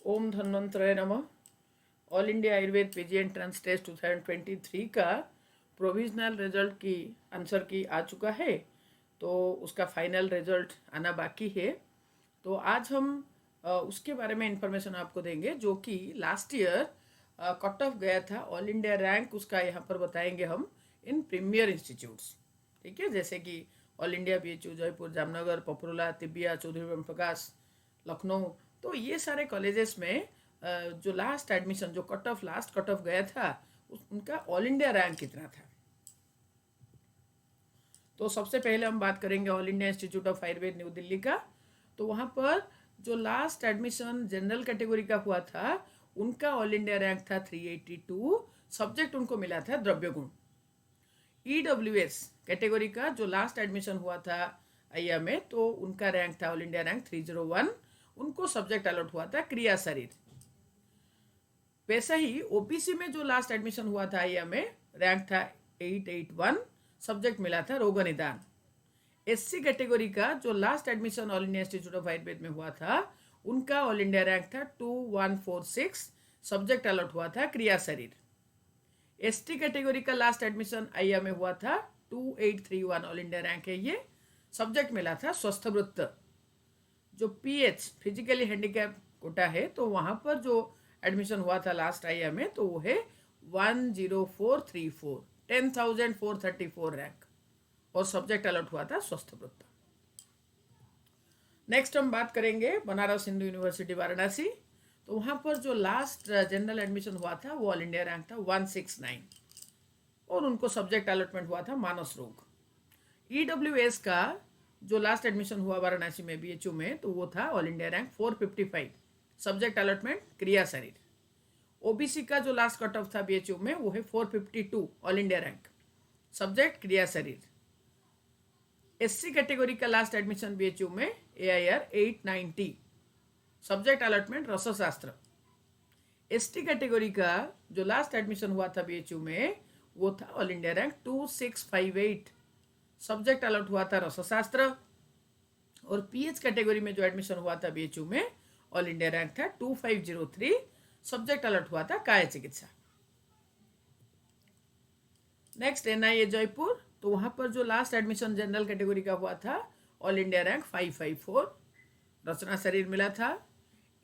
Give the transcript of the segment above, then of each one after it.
ओम धन्वंतराय नमः। All India Ayurveda PG entrance test 2023 का प्रोविजनल रिजल्ट की आंसर की आ चुका है, तो उसका फाइनल रिजल्ट आना बाकी है। तो आज हम उसके बारे में इंफॉर्मेशन आपको देंगे, जो कि लास्ट ईयर कट ऑफ गया था। ऑल इंडिया रैंक उसका यहाँ पर बताएंगे हम इन प्रीमियर इंस्टीट्यूट्स। ठीक है, जैसे कि all India BHU Jaipur, Jamnagar, Paprola, Tibbia, Chaudhary Brahm Prakash, Lucknow. तो ये सारे कॉलेजेस में जो लास्ट एडमिशन, जो लास्ट कट ऑफ गया था, उनका ऑल इंडिया रैंक कितना था। तो सबसे पहले हम बात करेंगे all India institute of Ayurveda new Delhi का। तो वहाँ पर जो लास्ट एडमिशन जनरल कैटेगरी का हुआ था, उनका ऑल इंडिया रैंक था 382। सब्जेक्ट उनको मिला था द्रव्य गुण। ईडब्ल्यूएस कैटेगरी का जो लास्ट एडमिशन हुआ था आईया में, तो उनका रैंक था ऑल इंडिया रैंक 301। उनको सब्जेक्ट अलॉट हुआ था क्रिया शरीर। वैसा ही ओबीसी में जो लास्ट एडमिशन हुआ था आईया में, रैंक था 881। सब्जेक्ट मिला था रोग निदान। एससी कैटेगरी का जो last admission all India institute of Ayurveda में हुआ था, उनका ऑल इंडिया रैंक था 2146। सब्जेक्ट अलॉट हुआ था क्रिया शरीर। एसटी कैटेगरी का लास्ट एडमिशन आईया में हुआ था 2831। ऑल इंडिया रैंक है ये। सब्जेक्ट मिला था स्वस्थ वृत्त। जो पीएच फिजिकली हैंडीकैप कोटा है, तो वहां पर जो एडमिशन हुआ था लास्ट आईया में, तो वो है 10434, 10,434 रैंक, और सब्जेक्ट अलॉट हुआ था स्वस्थ वृत्त। नेक्स्ट हम बात करेंगे बनारस हिंदू यूनिवर्सिटी वाराणसी। तो वहां पर जो लास्ट जनरल एडमिशन हुआ था, वो ऑल इंडिया रैंक था 169, और उनको सब्जेक्ट अलॉटमेंट हुआ था मानस रोग। ईडब्ल्यूएस का जो लास्ट एडमिशन हुआ वाराणसी में बीएचयू में, तो वो था all India rank 455। Subject allotment क्रिया शरीर। ओबीसी का जो लास्ट कट ऑफ था बीएचयू में, वो है 452 ऑल इंडिया रैंक। सब्जेक्ट क्रिया शरीर। एससी कैटेगरी का लास्ट एडमिशन बीएचयू में एआईआर 890। सब्जेक्ट अलॉटमेंट रसशास्त्र। एसटी कैटेगरी का जो लास्ट एडमिशन हुआ था बीएचयू में, वो था all India rank 2658। Subject allot हुआ था रसशास्त्र। और पीएच कैटेगरी में जो एडमिशन हुआ था बीएचयू में, ऑल इंडिया रैंक था 2503। सब्जेक्ट अलॉट हुआ था काय चिकित्सा। Next NIA Jaipur. तो वहां पर जो लास्ट एडमिशन जनरल कैटेगरी का हुआ था, ऑल इंडिया रैंक 554। रचना शरीर मिला था।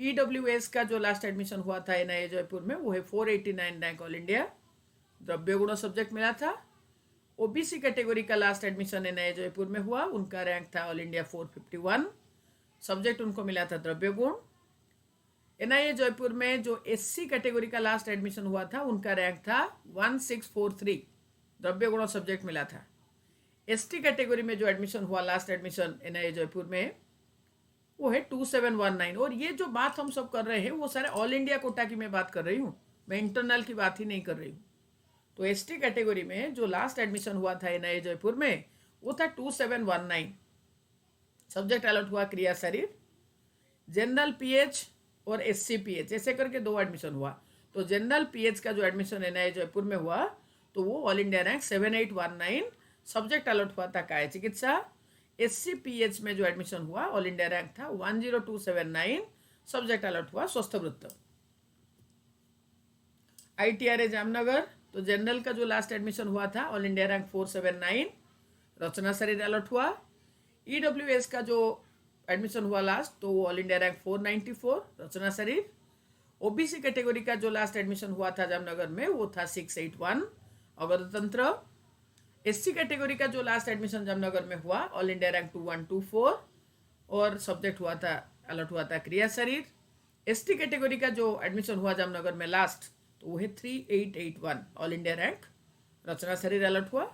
ईडब्ल्यूएस का जो लास्ट एडमिशन हुआ था एनआईए जयपुर में, वो है 489 रैंक ऑल इंडिया। द्रव्य गुण सब्जेक्ट मिला था। ओबीसी कैटेगरी का लास्ट एडमिशन एनआईए जयपुर में हुआ, उनका रैंक था ऑल इंडिया 451। सब्जेक्ट उनको मिला था द्रव्य गुण। एनआईए जयपुर में जो एससी कैटेगरी का लास्ट एडमिशन हुआ था, उनका रैंक था 1643। द्रव्य गुण सब्जेक्ट मिला था। एसटी कैटेगरी में जो एडमिशन हुआ लास्ट एडमिशन एनआईए जयपुर में, वो है 2719। और ये जो बात हम सब कर रहे हैं, वो सारे ऑल इंडिया कोटा की मैं बात कर रही हूँ, मैं इंटरनल की बात ही नहीं कर रही हूँ। तो एसटी कैटेगरी में जो लास्ट एडमिशन हुआ था एनआईए जयपुर में, वो था 2719। सब्जेक्ट अलॉट हुआ क्रिया शरीर। जनरल पीएच और एससी पीएच ऐसे करके दो एडमिशन हुआ। तो जनरल पीएच का जो एडमिशन एनआईए जयपुर में हुआ, तो वो all India rank 7819। Subject allot हुआ था काय चिकित्सा। एससी पीएच में जो एडमिशन हुआ, ऑल इंडिया रैंक था 10279। सब्जेक्ट अलॉट हुआ स्वस्थ वृत्त। आईटीआरए जामनगर। तो जनरल का जो लास्ट एडमिशन हुआ था, ऑल इंडिया रैंक 479। रचना शरीर अलॉट हुआ। ईडब्ल्यूएस का जो एडमिशन हुआ लास्ट, तो वो ऑल इंडिया रैंक 494। रचना शरीर। ओबीसी कैटेगरी का जो लास्ट एडमिशन हुआ था जामनगर में, वो था 681 अवध तंत्र। एससी कैटेगरी का जो लास्ट एडमिशन जामनगर में हुआ, ऑल इंडिया रैंक 2124, और सब्जेक्ट हुआ था अलॉट हुआ था क्रिया शरीर। एसटी कैटेगरी का जो एडमिशन हुआ जामनगर में लास्ट, तो वो है 3881 ऑल इंडिया रैंक। रचना शरीर अलॉट हुआ।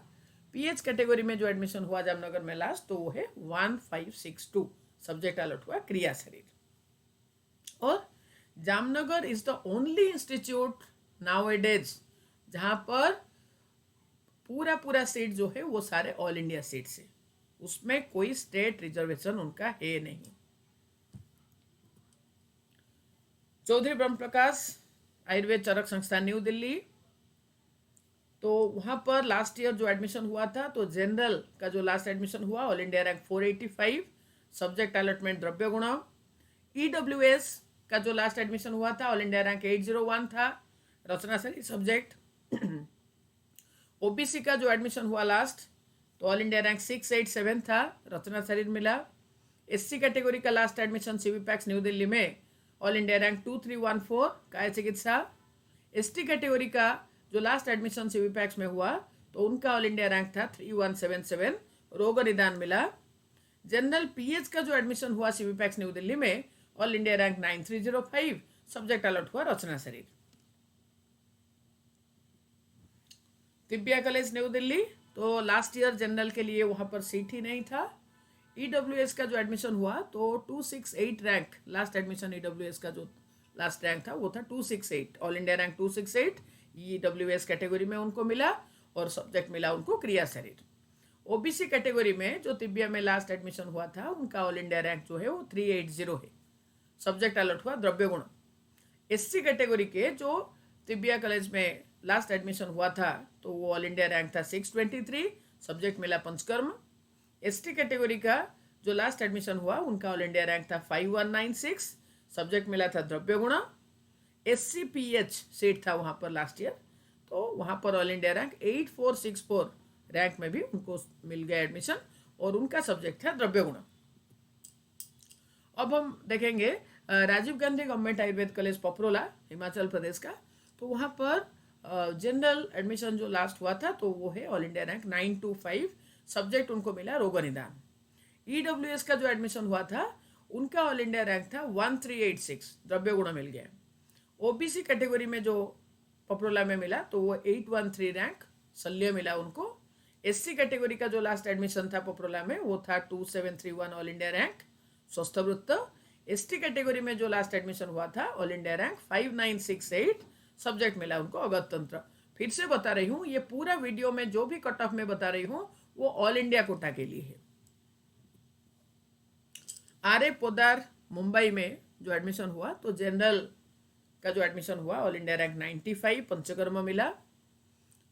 पीएच कैटेगरी में जो एडमिशन हुआ जामनगर में लास्ट, तो वो है 1562। सब्जेक्ट अलॉट हुआ क्रिया शरीर। और Jamnagar is the only institute now एडेज जहां पर पूरा सीट जो है वो सारे ऑल इंडिया सीट से, उसमें कोई स्टेट रिजर्वेशन उनका है नहीं। चौधरी ब्रह्म प्रकाश आयुर्वेद चरक संस्थान न्यू दिल्ली। तो वहां पर लास्ट ईयर जो एडमिशन हुआ था, तो जनरल का जो लास्ट एडमिशन हुआ, all India rank 485। Subject allotment द्रव्य गुण। ईडब्ल्यूएस का जो लास्ट एडमिशन हुआ था ऑल इंडिया रैंक 801 था, रचना सरी सब्जेक्ट। ओबीसी का जो एडमिशन हुआ लास्ट तो ऑल इंडिया रैंक 687 था, रचना शरीर मिला। एससी कैटेगरी का लास्ट एडमिशन सीवीपैक्स न्यू दिल्ली में ऑल इंडिया रैंक 2314 काय चिकित्सा। एसटी कैटेगरी का जो लास्ट एडमिशन सीवीपैक्स में हुआ तो उनका ऑल इंडिया रैंक था 3177, रोग निदान मिला। जनरल पीएच का जो एडमिशन हुआ सीवीपैक्स न्यू दिल्ली में all India rank 9305, subject alert हुआ रचना शरीर। तिब्बिया कॉलेज न्यू दिल्ली तो लास्ट ईयर जनरल के लिए वहां पर सीट ही नहीं था। ईडब्ल्यूएस का जो एडमिशन हुआ तो 268 रैंक, लास्ट एडमिशन ईडब्ल्यूएस का जो लास्ट रैंक था वो था 268, all India rank 268 EWS category में उनको मिला और सब्जेक्ट मिला उनको क्रिया शरीर। ओबीसी कैटेगरी में जो तिब्बिया में लास्ट एडमिशन हुआ था उनका ऑल इंडिया रैंक जो है वो 380 है, सब्जेक्ट अलर्ट हुआ द्रव्य गुण। एससी कैटेगरी के जो तिब्बिया कॉलेज में लास्ट एडमिशन हुआ था तो वो ऑल इंडिया रैंक था 623, सब्जेक्ट मिला पंचकर्म। एसटी कैटेगरी का जो लास्ट एडमिशन हुआ उनका ऑल इंडिया रैंक था 5196, सब्जेक्ट मिला था द्रव्य गुण। एससीपीएच सीट था वहां पर लास्ट ईयर तो वहां पर ऑल इंडिया रैंक 8464 रैंक में भी उनको मिल गया एडमिशन और उनका सब्जेक्ट था द्रव्य गुण। अब हम देखेंगे राजीव गांधी गवर्नमेंट आयुर्वेद कॉलेज पपरोला हिमाचल प्रदेश का, तो वहां पर जनरल एडमिशन जो लास्ट हुआ था तो वो है ऑल इंडिया रैंक 925, सब्जेक्ट उनको मिला रोग निदान। ईडब्ल्यूएस का जो एडमिशन हुआ था उनका ऑल इंडिया रैंक था 1386, द्रव्य गुण मिल गया। ओबीसी कैटेगरी में जो पपरोला में मिला तो वो 813 रैंक शल्य मिला उनको। एससी कैटेगरी का जो लास्ट एडमिशन था पपरोला में वो था 2731 ऑल इंडिया रैंक स्वस्थवृत्त। एसटी कैटेगरी में जो लास्ट एडमिशन हुआ था ऑल इंडिया रैंक 5968, सब्जेक्ट मिला उनको अगत तंत्र। फिर से बता रही हूँ ये पूरा वीडियो में जो भी कट ऑफ में बता रही हूँ वो ऑल इंडिया कोटा के लिए है। आरए पोदार मुंबई में जो एडमिशन हुआ तो जनरल का जो एडमिशन हुआ ऑल इंडिया रैंक 95, पंचकर्म मिला।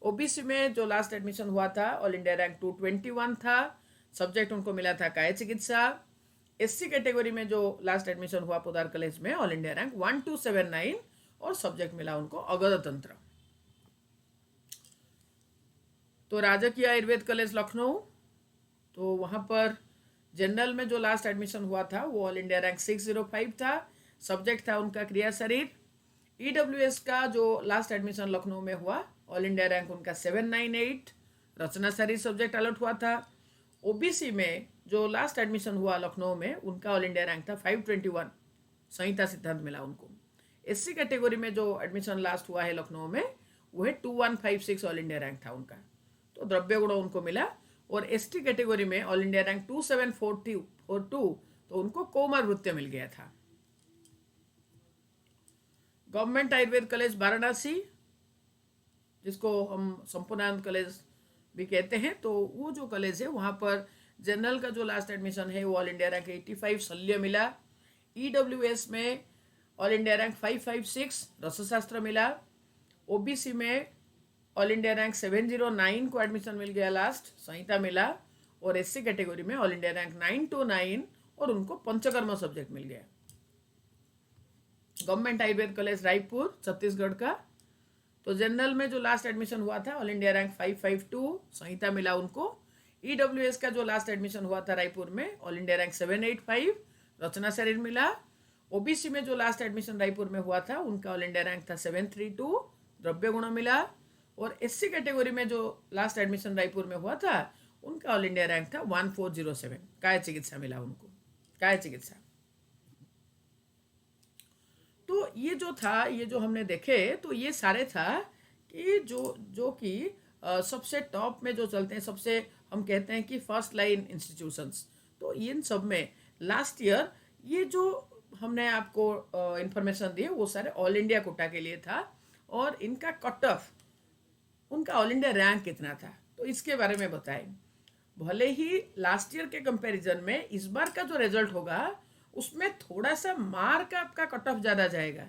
ओबीसी में जो लास्ट एडमिशन हुआ था ऑल इंडिया रैंक 221 था, सब्जेक्ट उनको मिला था काय चिकित्सा। एससी कैटेगरी में जो लास्ट एडमिशन हुआ पोदार कॉलेज में ऑल इंडिया रैंक 1279 और सब्जेक्ट मिला उनको अगध तंत्र। तो राजकीय आयुर्वेद कॉलेज लखनऊ तो वहां पर जनरल में जो लास्ट एडमिशन हुआ था वो ऑल इंडिया रैंक 605 था, सब्जेक्ट था उनका क्रिया शरीर। ईडब्ल्यूएस का जो लास्ट एडमिशन लखनऊ में हुआ ऑल इंडिया रैंक उनका 798, रचना शरीर सब्जेक्ट अलर्ट हुआ था। ओबीसी में जो लास्ट एडमिशन हुआ लखनऊ में उनका ऑल इंडिया रैंक था 521, संहिता सिद्धांत मिला उनको। एससी कैटेगरी में जो एडमिशन लास्ट हुआ है लखनऊ में वो है 2156 ऑल इंडिया रैंक था उनका, तो द्रव्य गुण उनको मिला। और एसटी कैटेगरी में ऑल इंडिया रैंक 2742 तो उनको कोमर वृत्य मिल गया था। गवर्नमेंट आयुर्वेद कॉलेज वाराणसी जिसको हम संपूर्णानंद कॉलेज भी कहते हैं, तो वो जो कॉलेज है वहां पर जनरल का जो लास्ट एडमिशन है वो ऑल इंडिया रैंक 85 शल्य मिला। ईडब्ल्यूएस में ऑल इंडिया रैंक 556 रसशास्त्र मिला। ओबीसी में ऑल इंडिया रैंक 709 को एडमिशन मिल गया लास्ट, संहिता मिला। और एससी कैटेगरी में ऑल इंडिया रैंक 929 और उनको पंचकर्म सब्जेक्ट मिल गया। गवर्नमेंट आयुर्वेद कॉलेज रायपुर छत्तीसगढ़ का, तो जनरल में जो लास्ट एडमिशन हुआ था ऑल इंडिया रैंक 552, संहिता मिला उनको। ईडब्ल्यूएस का जो लास्ट एडमिशन हुआ था रायपुर में ऑल इंडिया रैंक 785, रचना शरीर मिला। ओबीसी में जो लास्ट एडमिशन रायपुर में हुआ था उनका ऑल इंडिया रैंक था 732, द्रव्य गुण मिला। और एससी कैटेगरी में जो लास्ट एडमिशन रायपुर में हुआ था उनका ऑल इंडिया रैंक था 1407, काय चिकित्सा मिला उनको, काय चिकित्सा। तो ये जो था, ये जो हमने देखे तो ये सारे था कि जो कि सबसे टॉप में जो चलते हैं, सबसे हम कहते हैं कि फर्स्ट लाइन इंस्टीट्यूशंस, तो इन सब में लास्ट ईयर ये जो हमने आपको इंफॉर्मेशन दी है वो सारे ऑल इंडिया कोटा के लिए था। और इनका कट ऑफ, उनका ऑल इंडिया रैंक कितना था तो इसके बारे में बताएं। भले ही लास्ट ईयर के कंपैरिजन में इस बार का जो रिजल्ट होगा उसमें थोड़ा सा मार्क आपका कट ऑफ ज़्यादा जाएगा,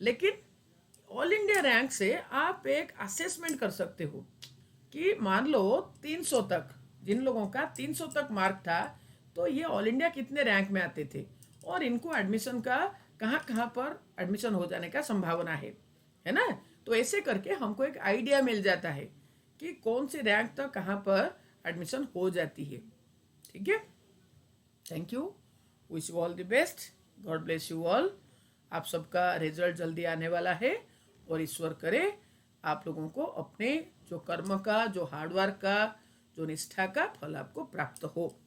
लेकिन ऑल इंडिया रैंक से आप एक असेसमेंट कर सकते हो कि मान लो 300 तक, जिन लोगों का 300 तक मार्क था तो ये ऑल इंडिया कितने रैंक में आते थे और इनको एडमिशन का कहाँ कहाँ पर एडमिशन हो जाने का संभावना है ना। तो ऐसे करके हमको एक आइडिया मिल जाता है कि कौन से रैंक तक कहाँ पर एडमिशन हो जाती है। ठीक है, thank you, wish you all the best, God bless you all. आप सबका रिजल्ट जल्दी आने वाला है और ईश्वर करे आप लोगों को अपने जो कर्म का, जो हार्डवर्क का, जो निष्ठा का फल आपको प्राप्त हो।